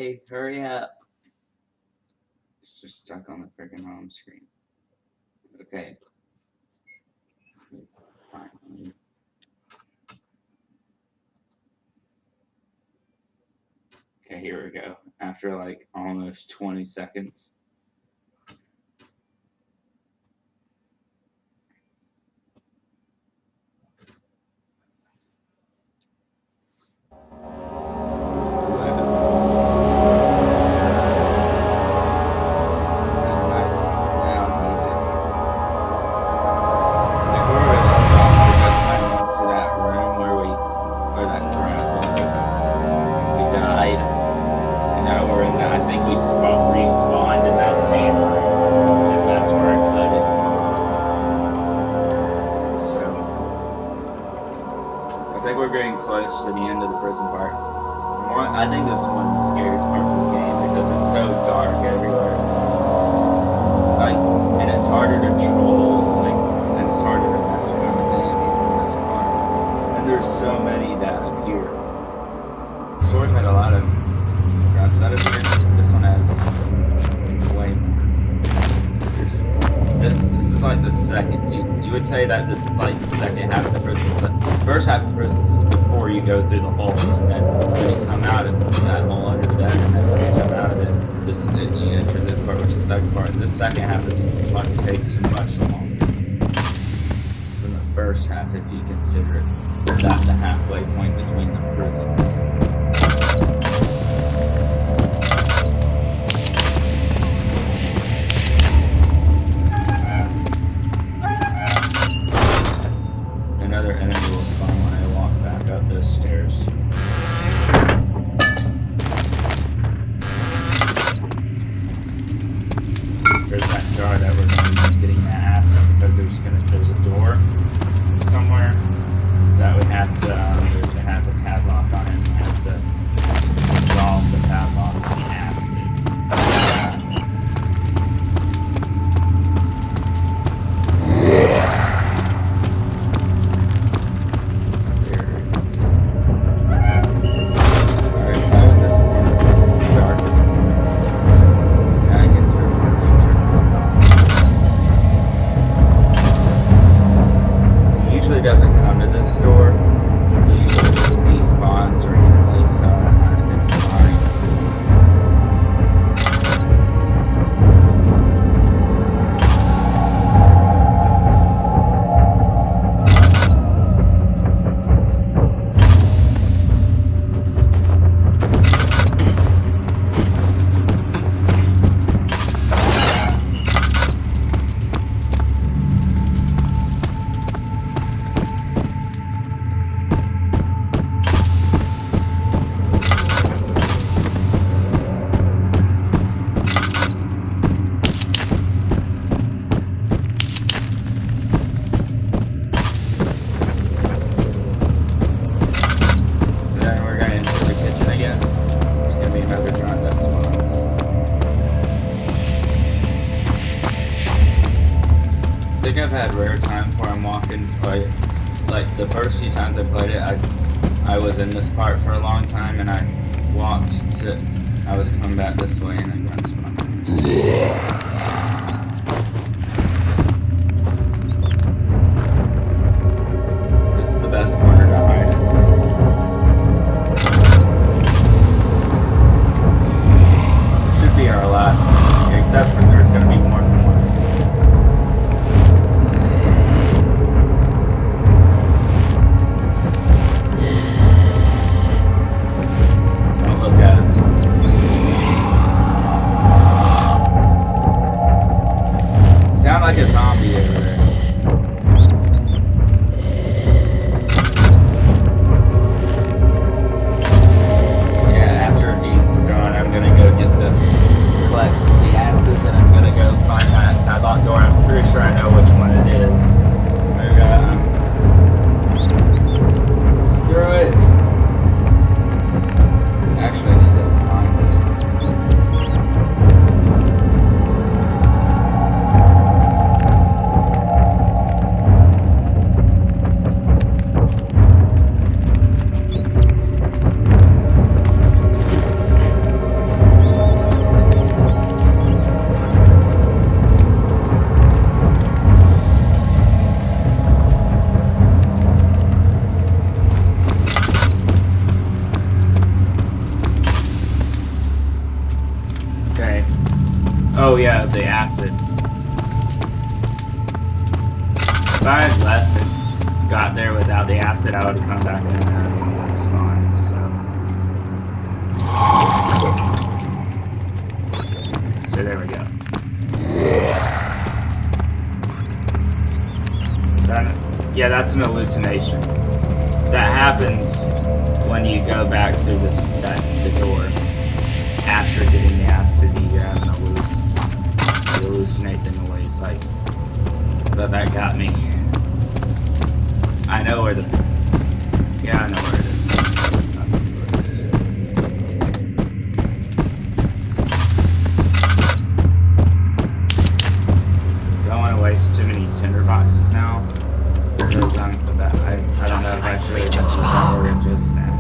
Hey, hurry up. It's just stuck on the freaking home screen. Okay. Fine. Okay, here we go. After like almost 20 seconds. Respawned in that same room, and that's where it's headed. So, I think we're getting close to the end of the prison part. I think this is one of the scariest parts of the game because it's so dark everywhere. And it's harder to troll, and it's harder to mess around with the enemies in this part. And there's so many that appear. Sword had a lot of guns that appear. This one has way more. This is like the second. You would say that this is like the second half of the prison. The first half of the prison is before you go through the hole, and then when you come out of that hole under the bed, and then when you come out of it, you enter this part, which is the second part. This second half takes much longer than the first half, if you consider it that the halfway point between the prisons. Another enemy will spawn when I walk back up those stairs. There's that jar that we're going to be getting the ass in because there's a door somewhere that we have to, it has a padlock on it, and we have to solve the padlock with the acid. Doesn't come to this door. He usually just despawns randomly, so it's fine. I think I've had rare times where I'm walking, like the first few times I played it, I was in this part for a long time, and I was coming back this way, and I got spun. This is the best corner to hide in. This should be our last one, except for there's going to be one more. Sound like a zombie over there. Oh yeah, the acid. If I had left and got there without the acid, I would have come back in and spawned, so. So there we go. Is that yeah, that's an hallucination. That happens when you go back through the door. After getting the acid, you're having a hallucinate the noise, like. But that got me. I know where the. Yeah, I know where it is. Don't want to waste too many tinder boxes now. Because I don't know if I should have just ordered just now.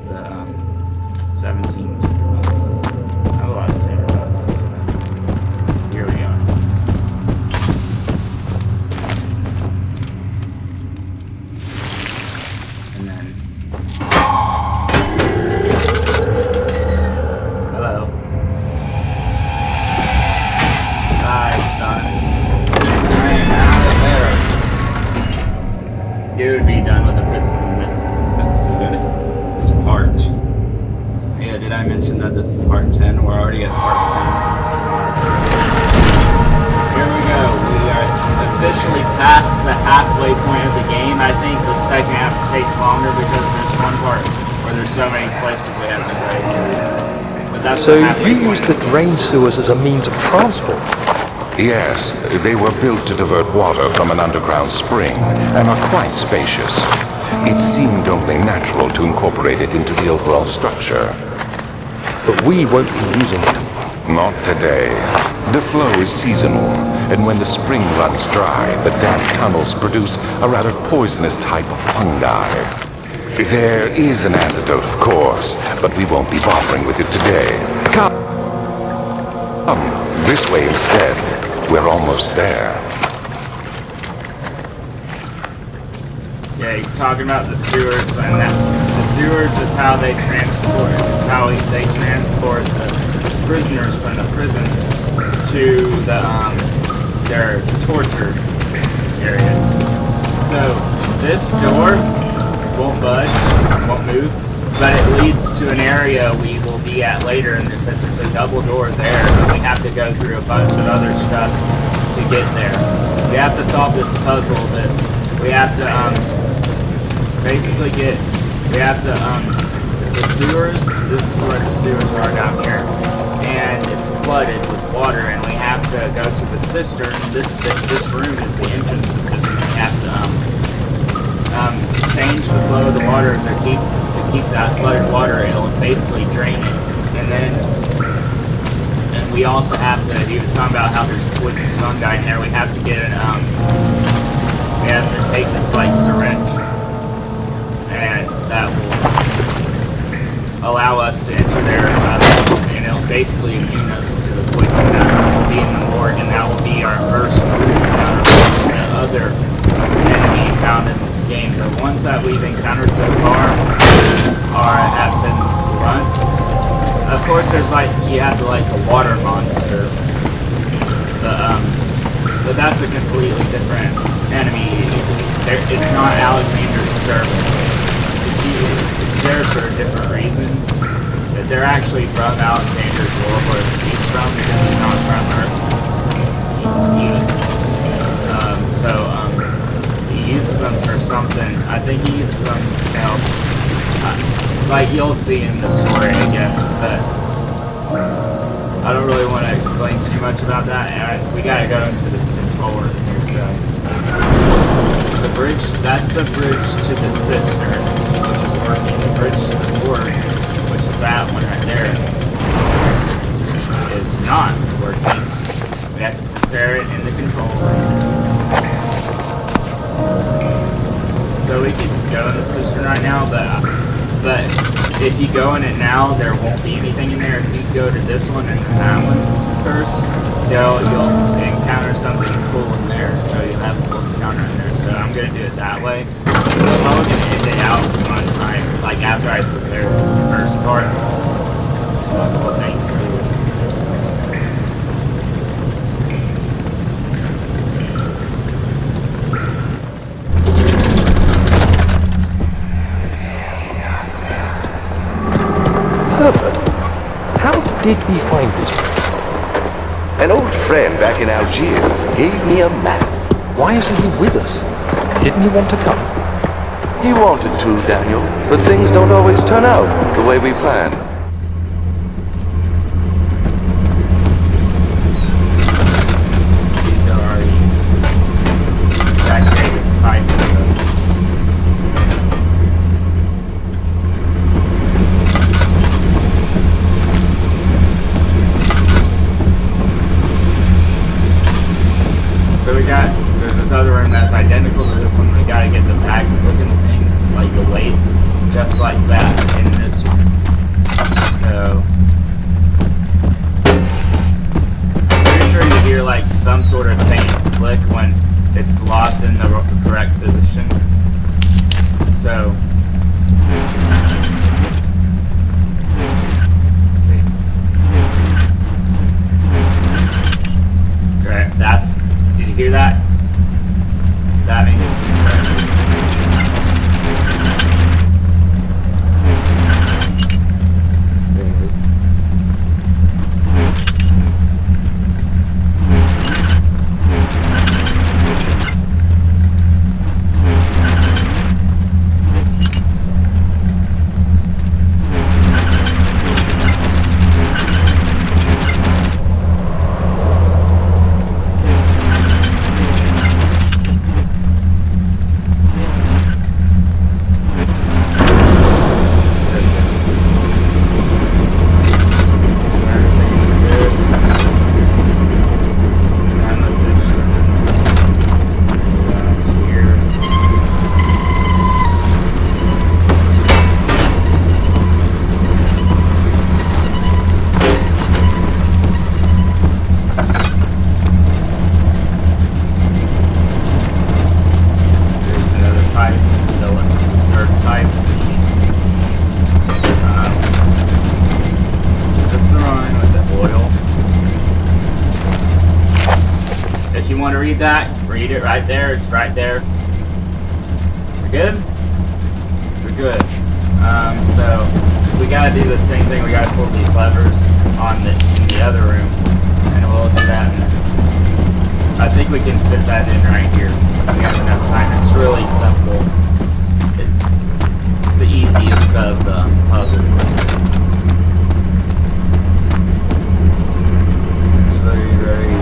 The 17 tinder boxes. I have a lot of tinder boxes. Here we go. And then. Hello. Hi, son. You would be done with the prisons in this episode. This part. Yeah, did I mention that this is part 10? We're already at part 10. Here we go. We are officially past the halfway point of the game. I think the second half takes longer because there's one part where there's so many places we have to go. But that's so you used the drain sewers as a means of transport? Yes, they were built to divert water from an underground spring and are quite spacious. It seemed only natural to incorporate it into the overall structure. But we won't be using it. Not today. The flow is seasonal, and when the spring runs dry, the damp tunnels produce a rather poisonous type of fungi. There is an antidote, of course, but we won't be bothering with it today. Come this way instead. We're almost there. Yeah, he's talking about the sewers, and the sewers is how they transport. It's how they transport the prisoners from the prisons to the their torture areas. So this door won't budge, won't move, but it leads to an area we will be at later, and because there's a double door there, but we have to go through a bunch of other stuff to get there. We have to solve this puzzle that we have to basically get. We have to the sewers. This is where the sewers are down here, and it's flooded with water, and we have to go to the cistern. This room is the entrance to the cistern. We have to change the flow of the water to keep that flooded water. It'll basically drain it, and we also have to. He was talking about how there's poisonous fungi in there. We have to get an we have to take this like syringe, and that will allow us to enter there, and it'll basically immune us to the poison that will be in the morgue, and that will be our first encounter with the other enemy found in this game. The ones that we've encountered so far have been grunts. Of course, there's like you have the water monster, but that's a completely different enemy. It's not Alexander's servant. It's there for a different reason. They're actually from Alexander's world, where he's from, because he's not from Earth. He uses them for something. I think he uses them to help. Like you'll see in the story, I guess. But I don't really want to explain too much about that. And we gotta go into this controller here. So the bridge. That's the bridge to the cistern, which is working. The bridge to the port, which is that one right there, is not working. We have to prepare it in the controller. So we can go in the cistern right now, but if you go in it now, there won't be anything in there. If you go to this one and that one first, you'll encounter something cool in there. So you'll have a cool encounter in there. So I'm gonna do it that way. I'm probably gonna end it out on time, like after I prepare this first part. So that's what makes it. did we find this place? An old friend back in Algiers gave me a map. Why isn't he with us? Didn't he want to come? He wanted to, Daniel, but things don't always turn out the way we planned. He's already that greatest pipe with us. So there's this other room that's identical to this one. We gotta get the back looking things, like the weights, just like that in this one. So, I'm pretty sure you hear like some sort of faint click when it's locked in the correct position. So, right, did you hear that? That means it's want to read that, read it right there. It's right there. We're good? We're good. So we gotta do the same thing. We gotta pull these levers in the other room, and we'll do that. I think we can fit that in right here. We have enough time. It's really simple. It's the easiest of the puzzles. It's very, very easy.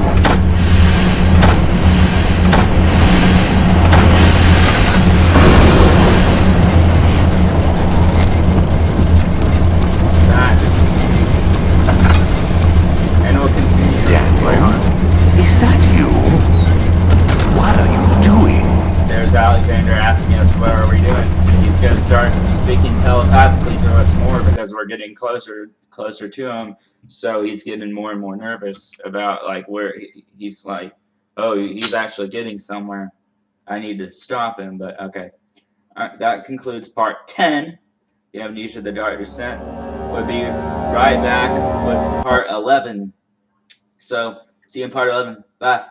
Alexander asking us what are we doing. He's going to start speaking telepathically to us more because we're getting closer to him. So he's getting more and more nervous about like where he's like, oh, he's actually getting somewhere. I need to stop him. But okay, that concludes part 10. The Amnesia the Dark Descent. We'll be right back with part 11. So see you in part 11. Bye.